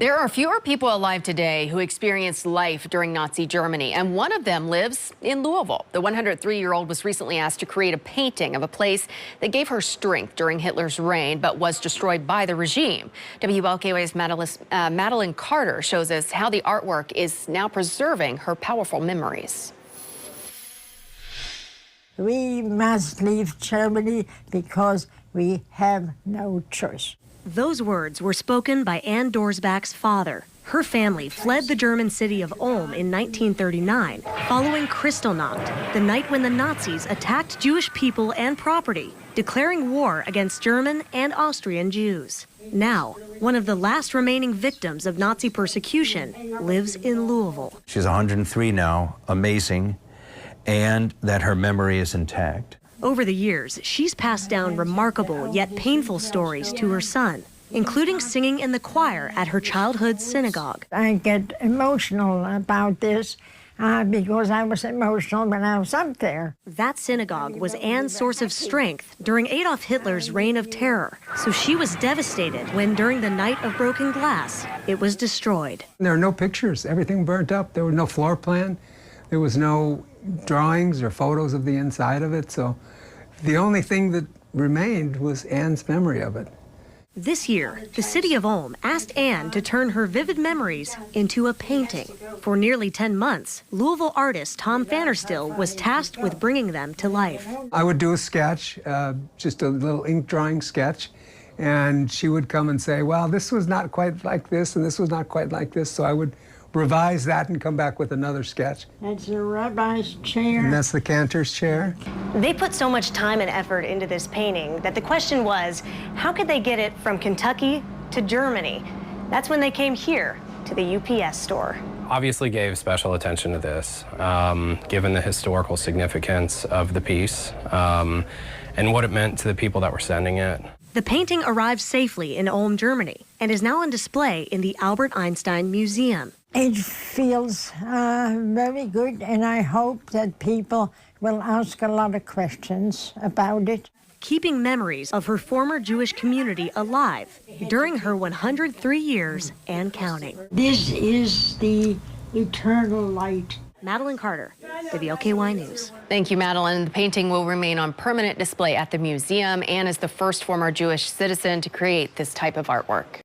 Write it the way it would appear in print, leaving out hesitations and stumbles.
There are fewer people alive today who experienced life during Nazi Germany, and one of them lives in Louisville. The 103-year-old was recently asked to create a painting of a place that gave her strength during Hitler's reign, but was destroyed by the regime. WLKY's Madeline Carter shows us how the artwork is now preserving her powerful memories. We must leave Germany because we have no choice. Those words were spoken by Anne Dorsbach's father. Her family fled the German city of Ulm in 1939, following Kristallnacht, the night when the Nazis attacked Jewish people and property, declaring war against German and Austrian Jews. Now, one of the last remaining victims of Nazi persecution lives in Louisville. She's 103 now, amazing, and that her memory is intact. Over the years, she's passed down remarkable yet painful stories to her son, including singing in the choir at her childhood synagogue. I get emotional about this because I was emotional when I was up there. That synagogue was Anne's source of strength during Adolf Hitler's reign of terror, so she was devastated when, during the night of broken glass, it was destroyed. There are no pictures. Everything burnt up. There was no floor plan. There was no drawings or photos of the inside of it, so the only thing that remained was Anne's memory of it. This year, the city of Ulm asked Anne to turn her vivid memories into a painting. For nearly 10 months, Louisville artist Tom Fannerstill was tasked with bringing them to life. I would do a sketch, just a little ink drawing sketch, and she would come and say, well, this was not quite like this, and this was not quite like this, so I would revise that and come back with another sketch. That's the rabbi's chair. And that's the cantor's chair. They put so much time and effort into this painting that the question was, how could they get it from Kentucky to Germany? That's when they came here to the UPS store. Obviously gave special attention to this, given the historical significance of the piece and what it meant to the people that were sending it. The painting arrived safely in Ulm, Germany, and is now on display in the Albert Einstein Museum. It feels very good, and I hope that people will ask a lot of questions about it. Keeping memories of her former Jewish community alive during her 103 years and counting. This is the eternal light. Madeline Carter, WLKY News. Thank you, Madeline. The painting will remain on permanent display at the museum. Anne is the first former Jewish citizen to create this type of artwork.